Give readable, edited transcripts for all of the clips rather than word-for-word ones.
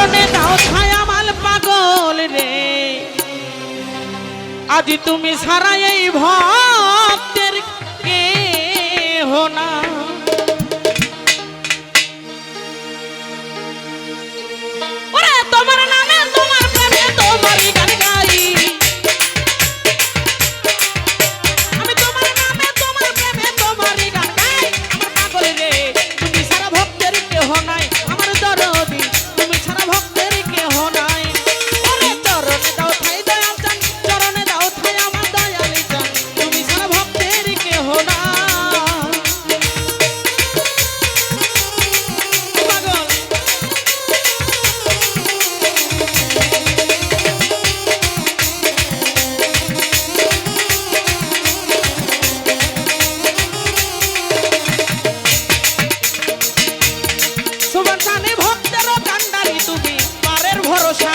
চরণে দাও ছায়া মাল পাগল রে আজ তুমি সারা এই ভক্তের কেহ না ওরে তোমার নামে তোমার প্রেমে তোমারই গান গাই আমি তোমার নামে তোমার প্রেমে তোমারই গান গাই আমার পাগল রে তুমি সারা ভক্তের কেহ নাই আমার দরদি তুমি সারা ভক্তের কেহ নাই ওরে চরণে দাও ঠাই দয়াল চান চরণে দাও ঠাই আমার দয়ালি চান তুমি সারা ভক্তের কেহ না পাগল সুবর্ণানী ভক্তেরও কান্ডারি তুমি পারের ভরসা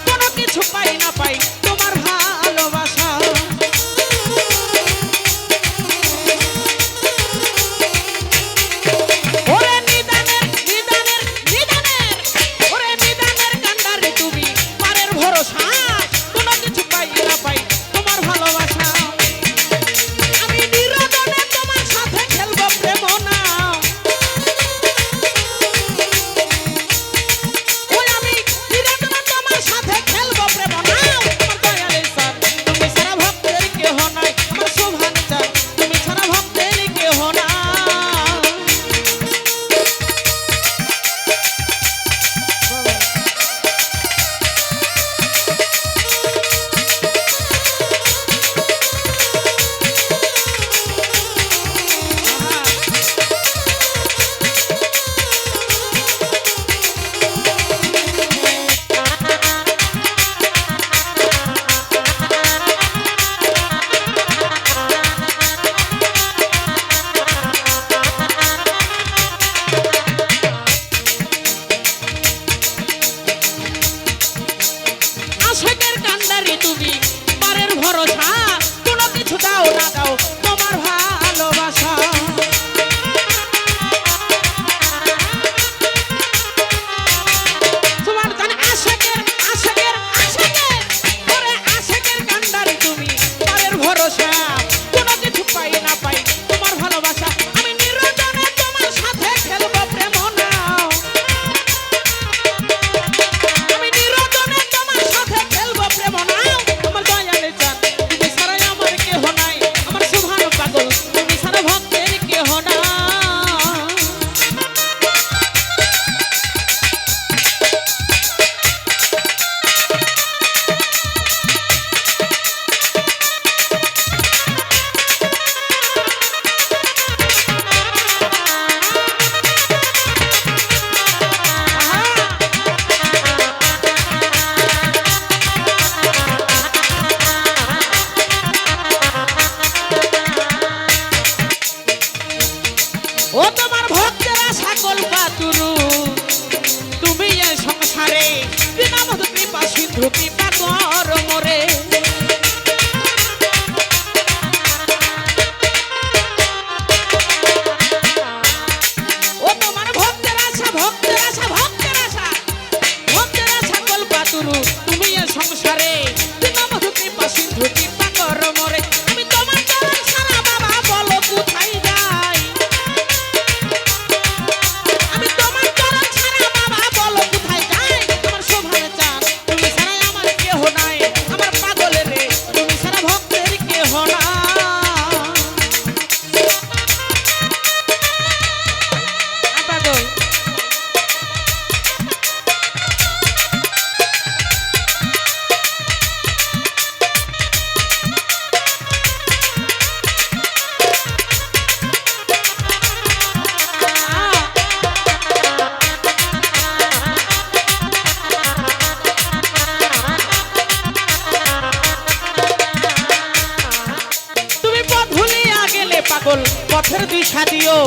কোনো কিছু পাই না পাই তোমার ভালোবাসা ওরে নিদানের নিদানের নিদানের ওরে নিদানের কান্ডারি তুমি পারের ভরসা কোনো কিছু পাই না পাই তোমার ভালোবাসা আমি নিরদনে তোমার সাথে খেলবো প্রেম না ওই আমি নিরদনে তোমার সাথে খেলবো প্রেম না আমার দয়ালের স্যার তুমি সারা ভক্তের কেহ নাই আমার শোভান চার তুমি সারা ভক্তের কেহ না আশেকের কান্ডারি তুমি পারের ভরসা কোনো কিছু দাও না দাও তোমার ভালোবাসা তোমার জানি আশেকের আশেকের আশেকের ওরে আশেকের কান্ডারি তুমি পারের ভরসা কোনো কিছু পাই না পাই তোমার ভালোবাসা আমি নিরজনে তোমার সাথে খেলবো প্রেম নাও আমি নিরজনে তোমার সাথে খেলবো প্রেম নাও আমার দয়ালে চান তুমি সারাই আমার কেহ নাই আমার শুভান পাগল তুমি সারা ভক্তের কেহ না ও তোমার ভক্তেরা সকল পাতুরু তুমি এই সংসারে বিনামত কৃপা সিন্ধু কৃপা কর মোরে ও তোমার ভক্তের আশা ভক্তের আশা ভক্তের আশা ভক্তেরা সকল পাতুরু তুমি এই সংসারে বিনামত কৃপা সিন্ধু কৃপা কর মোরে আমি তোমার চরণ ছাড়া বাবা বলো কোথায় যাই আমি তোমার চরণ ছাড়া বাবা বলো কোথায় যাই আমার শোভান চান তুমি ছাড়াই আমার কেহ নাই আমার পাগল রে তুমি ছাড়া ভক্তের কেহ না পাগল তুমি পথ ভুলিয়া গেলে পাগল পথের দিশা দিও